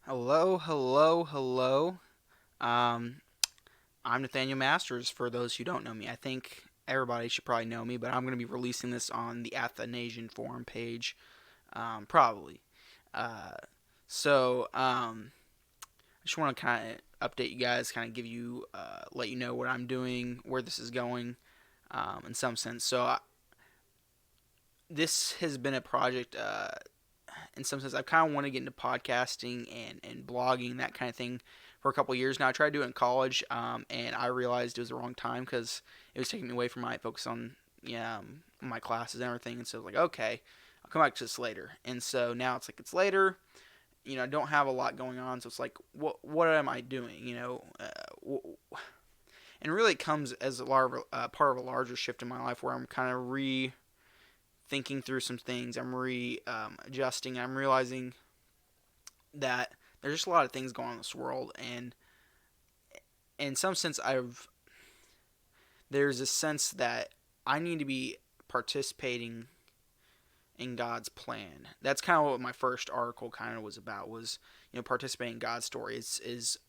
Hello, hello, hello. Um, I'm Nathaniel Masters. For those who don't know me, I think everybody should probably know me, but I'm going to be releasing this on the Athanasian Forum page, probably. Uh, I just want to kind of update you guys, kind of let you know what I'm doing, where this is going, in some sense. This has been a project. In some sense, I've kind of wanted to get into podcasting and blogging, that kind of thing, for a couple of years now. I tried to do it in college, and I realized it was the wrong time because it was taking me away from my focus on my classes and everything. And so I was like, okay, I'll come back to this later. And so now it's like it's later. I don't have a lot going on, so it's like, what am I doing? And really it comes as part of a larger shift in my life where I'm kind of thinking through some things. I'm adjusting. I'm realizing that there's just a lot of things going on in this world, and in some sense, there's a sense that I need to be participating in God's plan. That's kind of what my first article kind of was about. Was participating in God's story.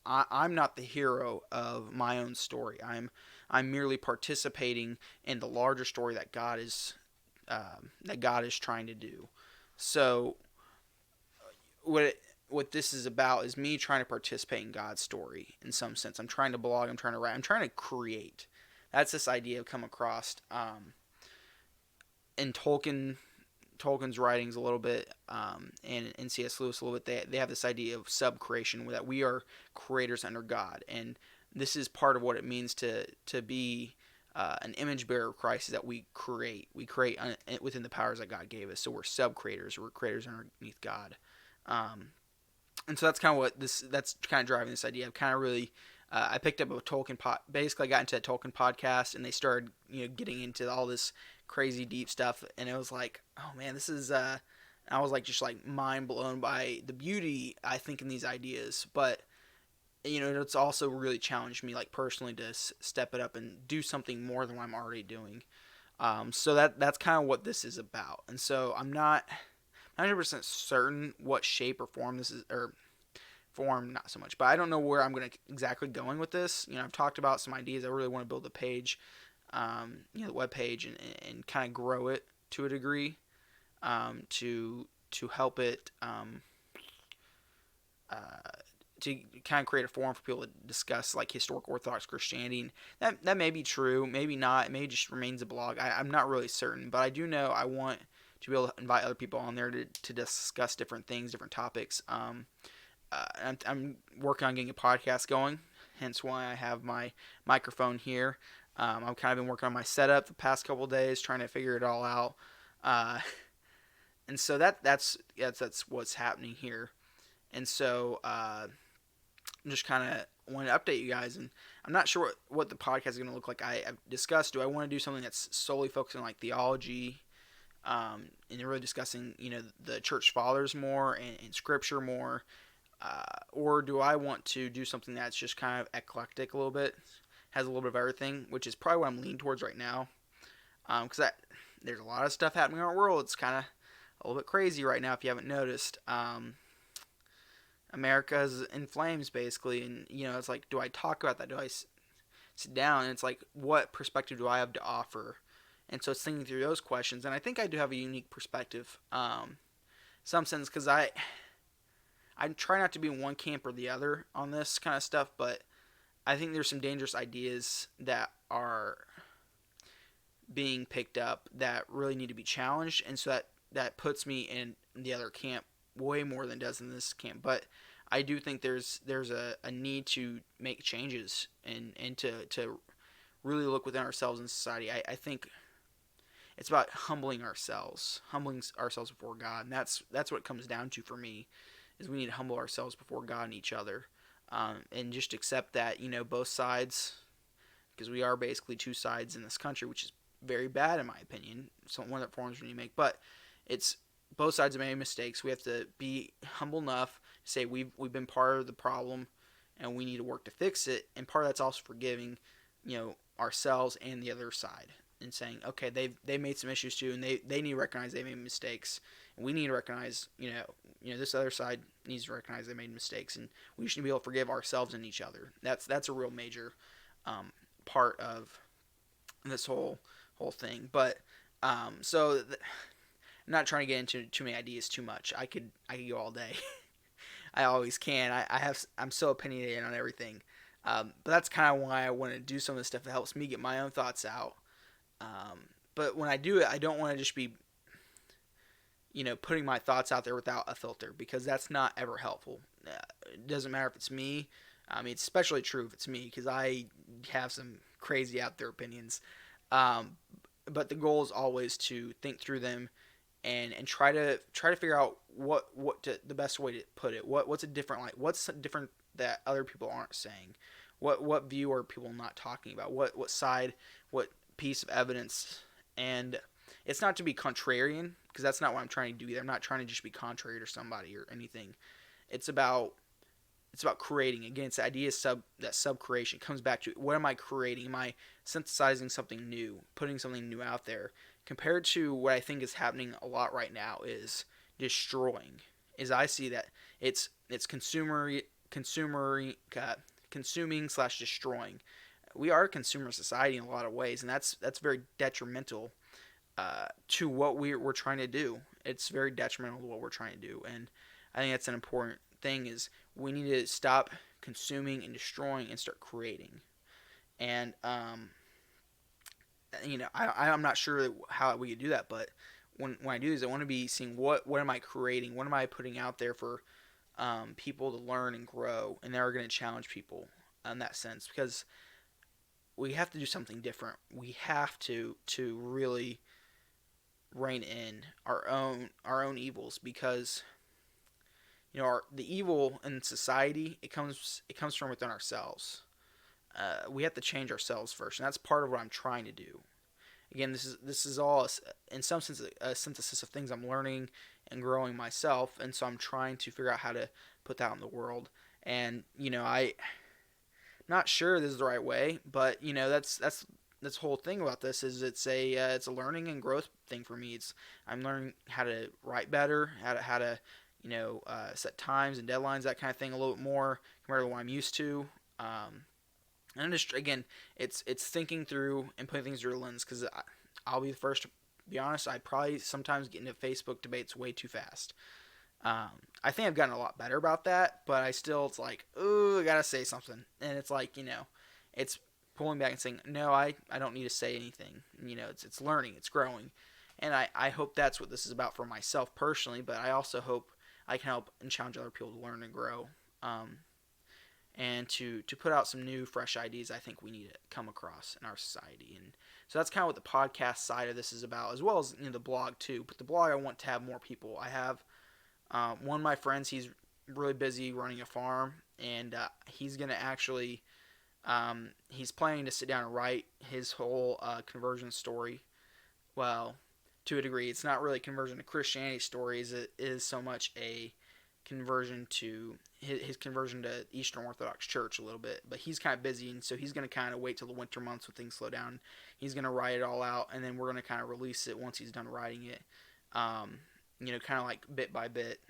I'm not the hero of my own story. I'm merely participating in the larger story that God is trying to do. So what this is about is me trying to participate in God's story in some sense. I'm trying to blog. I'm trying to write. I'm trying to create. That's this idea I've come across in Tolkien's writings a little bit, and in C.S. Lewis a little bit. They have this idea of sub-creation, that we are creators under God, and this is part of what it means to be an image bearer of Christ, is that we create. We create within the powers that God gave us. So we're sub creators. We're creators underneath God. Um, and so that's kind of that's kind of driving this idea. I've kind of really I picked up a basically I got into a Tolkien podcast, and they started getting into all this crazy deep stuff, and it was like, oh man, this is I was like just like mind blown by the beauty I think in these ideas. But it's also really challenged me, like, personally, to step it up and do something more than what I'm already doing. So that's kind of what this is about. And so I'm not 100% certain what shape or form this is, or form not so much, but I don't know where I'm going to exactly going with this. I've talked about some ideas. I really want to build a page, the web page, and kind of grow it to a degree, to help it. Uh, to kind of create a forum for people to discuss, like, historic Orthodox Christianity. And that may be true, maybe not. It may just remains a blog. I'm not really certain, but I do know I want to be able to invite other people on there to discuss different things, different topics. I'm working on getting a podcast going, hence why I have my microphone here. I've kind of been working on my setup the past couple of days, trying to figure it all out. Uh, and so that's what's happening here. And so just kind of want to update you guys, and I'm not sure what the podcast is going to look like. I've discussed, do I want to do something that's solely focused on, like, theology, and really discussing the church fathers more, and scripture more, or do I want to do something that's just kind of eclectic a little bit, has a little bit of everything, which is probably what I'm leaning towards right now, because there's a lot of stuff happening in our world. It's kind of a little bit crazy right now if you haven't noticed. America is in flames, basically, and it's like, do I talk about that? Do I sit down? And it's like, what perspective do I have to offer? And so it's thinking through those questions, and I think I do have a unique perspective, some sense, because I try not to be in one camp or the other on this kind of stuff, but I think there's some dangerous ideas that are being picked up that really need to be challenged, and so that puts me in the other camp way more than it does in this camp. But I do think there's a need to make changes, and to really look within ourselves in society. I think it's about humbling ourselves before God, and that's what it comes down to for me. Is we need to humble ourselves before God and each other, and just accept that both sides, because we are basically two sides in this country, which is very bad in my opinion. So one of the forms we need to make, but it's both sides have made mistakes. We have to be humble enough to say we've been part of the problem, and we need to work to fix it. And part of that's also forgiving, ourselves and the other side, and saying, okay, they made some issues too, and they need to recognize they made mistakes, and we need to recognize, this other side needs to recognize they made mistakes, and we should be able to forgive ourselves and each other. That's a real major part of this whole thing. But I'm not trying to get into too many ideas too much. I could go all day. I always can. I'm so opinionated on everything. But that's kind of why I want to do some of this stuff that helps me get my own thoughts out. But when I do it, I don't want to just be, putting my thoughts out there without a filter, because that's not ever helpful. It doesn't matter if it's me. I mean, it's especially true if it's me, because I have some crazy out there opinions. Um, but the goal is always to think through them and try to figure out the best way to put it. What's a different, like, what's different that other people aren't saying? What view are people not talking about? What side? What piece of evidence? And it's not to be contrarian, because that's not what I'm trying to do either. I'm not trying to just be contrary to somebody or anything. It's about creating. Again, it's the idea of that sub creation. It comes back to, what am I creating? Am I synthesizing something new, putting something new out there? Compared to what I think is happening a lot right now is destroying. As I see that, it's consuming slash destroying. We are a consumer society in a lot of ways, and that's very detrimental to what we're trying to do. It's very detrimental to what we're trying to do, and I think that's an important thing. Is we need to stop consuming and destroying and start creating. And I'm not sure how we could do that, but when I do this, I want to be seeing what am I creating, what am I putting out there for people to learn and grow, and that are going to challenge people in that sense, because we have to do something different. We have to really rein in our own evils, because the evil in society, it comes from within ourselves. We have to change ourselves first, and that's part of what I'm trying to do. Again, this is all, in some sense, a synthesis of things I'm learning and growing myself, and so I'm trying to figure out how to put that in the world. And I'm not sure this is the right way, but that's the whole thing about this. Is it's a learning and growth thing for me. I'm learning how to write better, how to set times and deadlines, that kind of thing, a little bit more compared to what I'm used to. And just, again, it's thinking through and putting things through a lens, because I'll be the first to be honest. I probably sometimes get into Facebook debates way too fast. I think I've gotten a lot better about that, but it's like, ooh, I gotta say something, and it's like, it's pulling back and saying, no, I don't need to say anything. It's learning, it's growing, and I hope that's what this is about for myself personally, but I also hope I can help and challenge other people to learn and grow. And to put out some new, fresh ideas I think we need to come across in our society. And so that's kind of what the podcast side of this is about, as well as the blog too. But the blog, I want to have more people. I have one of my friends, he's really busy running a farm, and he's going to actually, he's planning to sit down and write his whole conversion story. Well, to a degree, it's not really a conversion to Christianity story, it is so much a conversion to his conversion to Eastern Orthodox Church a little bit, but he's kind of busy, and so he's going to kind of wait till the winter months when things slow down. He's going to write it all out, and then we're going to kind of release it once he's done writing it, kind of like bit by bit.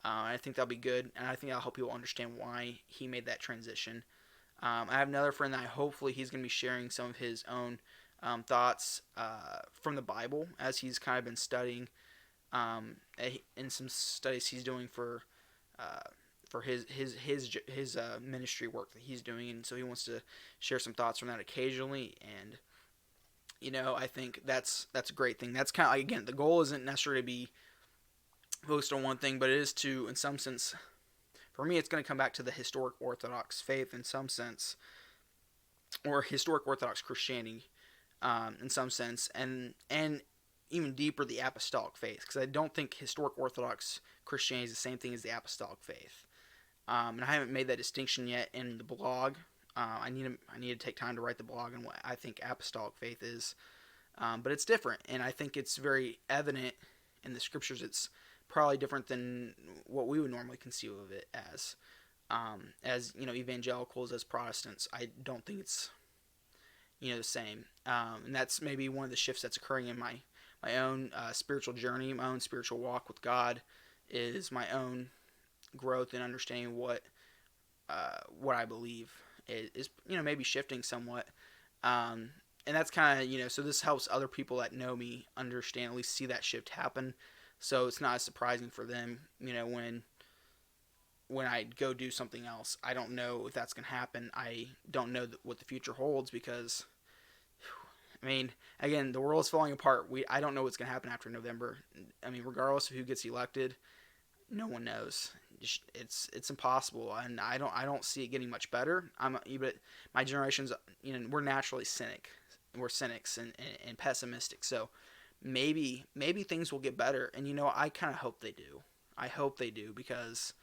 I think that'll be good, and I think that'll help people understand why he made that transition. I have another friend that hopefully he's going to be sharing some of his own thoughts from the Bible, as he's kind of been studying in some studies he's doing for his ministry work that he's doing, and so he wants to share some thoughts from that occasionally. And I think that's a great thing. That's kind of, again, the goal isn't necessarily to be focused on one thing, but it is to, in some sense, for me, it's going to come back to the historic Orthodox faith in some sense, or historic Orthodox Christianity in some sense, and even deeper, the apostolic faith, because I don't think historic Orthodox Christianity is the same thing as the apostolic faith. And I haven't made that distinction yet in the blog. I need to take time to write the blog on what I think apostolic faith is, but it's different, and I think it's very evident in the scriptures. It's probably different than what we would normally conceive of it as evangelicals, as Protestants. I don't think it's the same, and that's maybe one of the shifts that's occurring in my own spiritual journey, my own spiritual walk with God, is my own growth and understanding what I believe is maybe shifting somewhat. Um, and that's kind of so this helps other people that know me understand, at least see that shift happen. So it's not as surprising for them, when I go do something else. I don't know if that's going to happen. I don't know what the future holds because, I mean, again, the world is falling apart. I don't know what's going to happen after November. I mean, regardless of who gets elected, no one knows. It's impossible, and I don't see it getting much better. But my generation's we're naturally we're cynics and pessimistic. So maybe things will get better, and I kind of hope they do. I hope they do because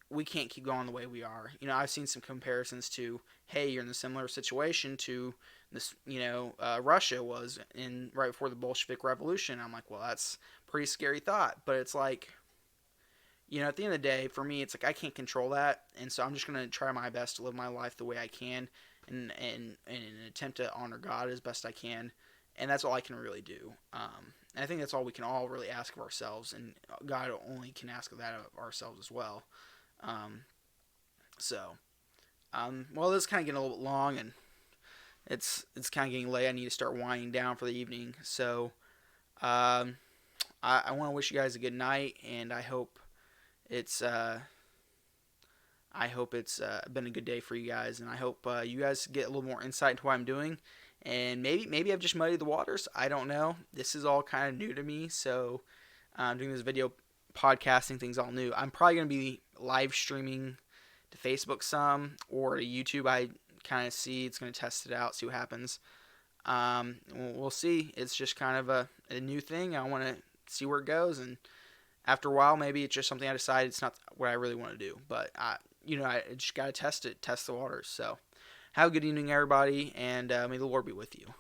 we can't keep going the way we are. I've seen some comparisons to, hey, you're in a similar situation to this, Russia was in right before the Bolshevik Revolution. I'm like, well, that's a pretty scary thought, but it's like, at the end of the day, for me, it's like I can't control that, and so I'm just gonna try my best to live my life the way I can, and attempt to honor God as best I can, and that's all I can really do. And I think that's all we can all really ask of ourselves, and God only can ask of that of ourselves as well. Um, so, well, this is kind of getting a little bit long, and it's kind of getting late. I need to start winding down for the evening. So, I want to wish you guys a good night, and it's uh, I hope it's been a good day for you guys, and I hope you guys get a little more insight into what I'm doing, and maybe I've just muddied the waters. I don't know. This is all kind of new to me, so I'm doing this video podcasting thing's all new. I'm probably gonna be live streaming to Facebook some or to YouTube. I kind of see it's gonna test it out, see what happens. We'll see. It's just kind of a new thing. I want to see where it goes, and after a while, maybe it's just something I decide it's not what I really want to do. But I just gotta test the waters. So, have a good evening, everybody, and may the Lord be with you.